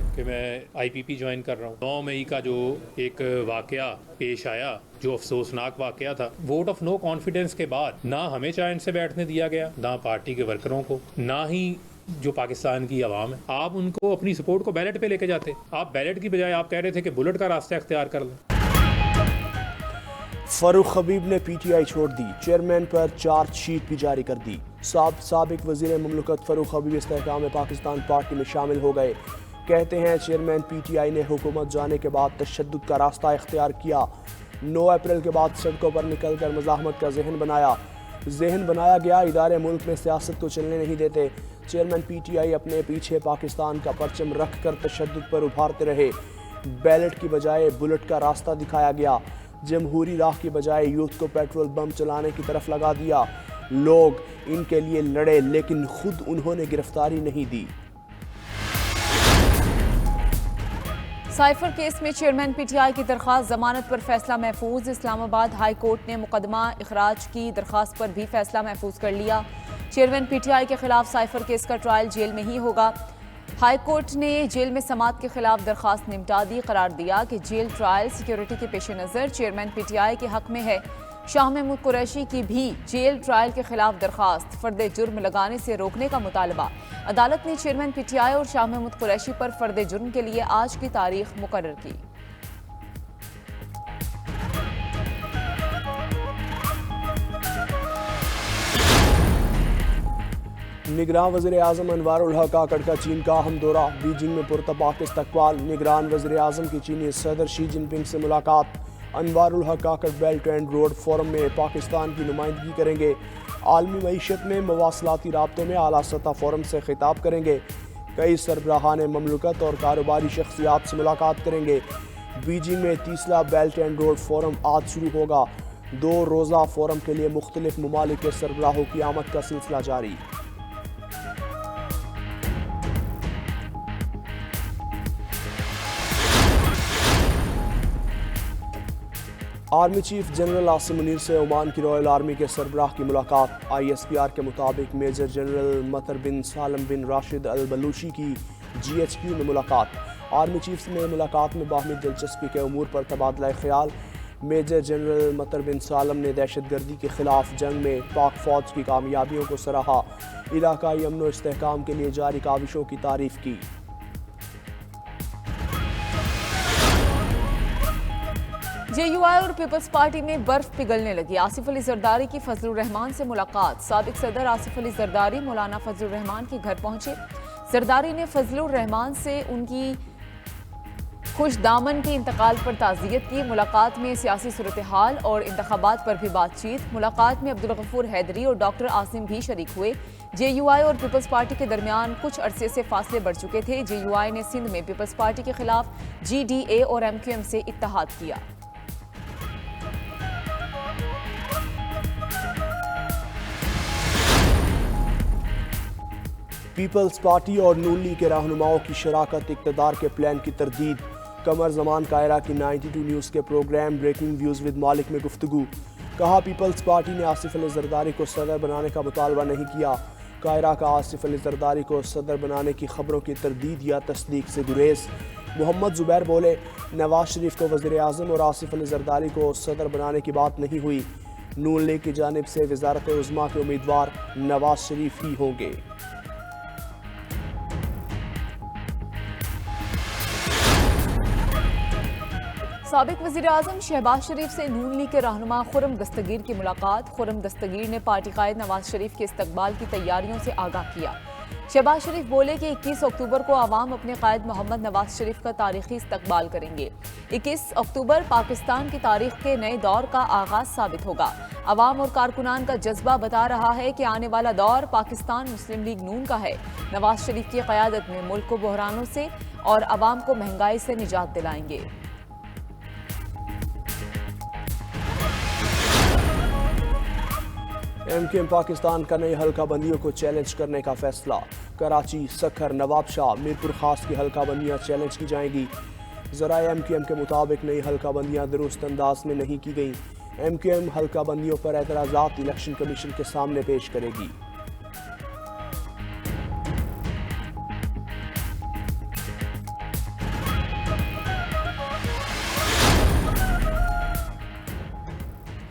ہیں کہ میں IPP جوائن کر رہا ہوں. 9 مئی کا جو ایک واقعہ پیش آیا جو افسوسناک واقعہ تھا, ووٹ آف نو کانفیڈنس کے بعد نہ ہمیں چین سے بیٹھنے دیا گیا, نہ پارٹی کے ورکروں کو, نہ ہی جو پاکستان کی عوام ہے. آپ ان کو اپنی سپورٹ کو بیلٹ پہ لے کے جاتے, آپ بیلٹ کی بجائے آپ کہہ رہے تھے کہ بلٹ کا راستہ اختیار کر لیں. فاروق حبیب نے PTI چھوڑ دی, چیئرمین پر چارج شیٹ بھی جاری کر دی. سابق وزیر مملکت فاروق حبیب استحکام پاکستان پارٹی میں شامل ہو گئے. کہتے ہیں چیئرمین PTI نے حکومت جانے کے بعد تشدد کا راستہ اختیار کیا. 9 اپریل کے بعد سڑکوں پر نکل کر مزاحمت کا ذہن بنایا گیا. ادارے ملک میں سیاست کو چلنے نہیں دیتے. چیئرمین PTI اپنے پیچھے پاکستان کا پرچم رکھ کر تشدد پر ابھارتے رہے. بیلٹ کی بجائے بلٹ کا راستہ دکھایا گیا. جمہوری راہ کی بجائے یوتھ کو پیٹرول بم چلانے کی طرف لگا دیا. لوگ ان کے لیے لڑے لیکن خود انہوں نے گرفتاری نہیں دی. سائفر کیس میں چیئرمین PTI کی درخواست ضمانت پر فیصلہ محفوظ. اسلام آباد ہائی کورٹ نے مقدمہ اخراج کی درخواست پر بھی فیصلہ محفوظ کر لیا. چیئرمین PTI کے خلاف سائفر کیس کا ٹرائل جیل میں ہی ہوگا. ہائی کورٹ نے جیل میں سماعت کے خلاف درخواست نمٹا دی. قرار دیا کہ جیل ٹرائل سیکیورٹی کے پیش نظر چیئرمین PTI کے حق میں ہے. شاہ محمود قریشی کی بھی جیل ٹرائل کے خلاف درخواست, فرد جرم لگانے سے روکنے کا مطالبہ. عدالت نے چیئرمین PTI اور شاہ محمود قریشی پر فرد جرم کے لیے آج کی تاریخ مقرر کی. نگران وزیر اعظم انوار الحق کاکڑ کا چین کا اہم دورہ. بیجنگ میں پرتپاک استقبال. نگران وزیر اعظم کی چینی صدر شی جن پنگ سے ملاقات. انوار الحق Kakar belt and road forum میں پاکستان کی نمائندگی کریں گے. عالمی معیشت میں مواصلاتی رابطوں میں اعلیٰ سطح فورم سے خطاب کریں گے. کئی سربراہان مملکت اور کاروباری شخصیات سے ملاقات کریں گے. بیجنگ میں 30واں بیلٹ اینڈ روڈ فورم آج شروع ہوگا. 2 روزہ فورم کے لیے مختلف ممالک کے سربراہوں کی آمد کا سلسلہ جاری. Army chief general Asim Munir سے عمان کی رائل آرمی کے سربراہ کی ملاقات. ISPR کے مطابق میجر جنرل مطر بن سالم بن راشد البلوچی کی GHQ میں ملاقات. آرمی چیف نے ملاقات میں باہمی دلچسپی کے امور پر تبادلہ خیال. میجر جنرل مطر بن سالم نے دہشت گردی کے خلاف جنگ میں پاک فوج کی کامیابیوں کو سراہا. علاقائی امن و استحکام کے لیے جاری کاوشوں کی تعریف کی. JUI اور پیپلز پارٹی میں برف پگھلنے لگی. آصف علی زرداری کی فضل الرحمان سے ملاقات. سابق صدر آصف علی زرداری مولانا فضل الرحمان کے گھر پہنچے. زرداری نے فضل الرحمان سے ان کی خوش دامن کے انتقال پر تعزیت کی. ملاقات میں سیاسی صورتحال اور انتخابات پر بھی بات چیت. ملاقات میں عبدالغفور حیدری اور ڈاکٹر عاصم بھی شریک ہوئے. JUI اور پیپلز پارٹی کے درمیان کچھ عرصے سے فاصلے بڑھ چکے تھے. JUI نے سندھ میں پیپلز پارٹی کے خلاف GDA اور MQM سے اتحاد کیا. پیپلز پارٹی اور نون لیگ کے رہنماؤں کی شراکت اقتدار کے پلان کی تردید. قمر زمان قاہرہ کی 92 نیوز کے پروگرام بریکنگ ویوز ود مالک میں گفتگو. کہا پیپلز پارٹی نے آصف علی زرداری کو صدر بنانے کا مطالبہ نہیں کیا. قاہرہ کا آصف علی زرداری کو صدر بنانے کی خبروں کی تردید یا تصدیق سے گریز. محمد زبیر بولے نواز شریف کو وزیر اعظم اور آصف علی زرداری کو صدر بنانے کی بات نہیں ہوئی. نون لیگ کی جانب سے وزارت عظمیٰ کے امیدوار نواز شریف ہی ہوں گے. سابق وزیر اعظم شہباز شریف سے نون لیگ کے رہنما خرم دستگیر کی ملاقات. خرم دستگیر نے پارٹی قائد نواز شریف کے استقبال کی تیاریوں سے آگاہ کیا. شہباز شریف بولے کہ 21 اکتوبر کو عوام اپنے قائد محمد نواز شریف کا تاریخی استقبال کریں گے. 21 اکتوبر پاکستان کی تاریخ کے نئے دور کا آغاز ثابت ہوگا. عوام اور کارکنان کا جذبہ بتا رہا ہے کہ آنے والا دور پاکستان مسلم لیگ نون کا ہے. نواز شریف کی قیادت میں ملک کو بحرانوں سے اور عوام کو مہنگائی سے نجات دلائیں گے. MQM پاکستان کا نئی حلقہ بندیوں کو چیلنج کرنے کا فیصلہ. کراچی، سکھر، نواب شاہ، میرپور خاص کی حلقہ بندیاں چیلنج کی جائیں گی. ذرائع MQM کے مطابق نئی حلقہ بندیاں درست انداز میں نہیں کی گئیں. MQM حلقہ بندیوں پر اعتراضات الیکشن کمیشن کے سامنے پیش کرے گی.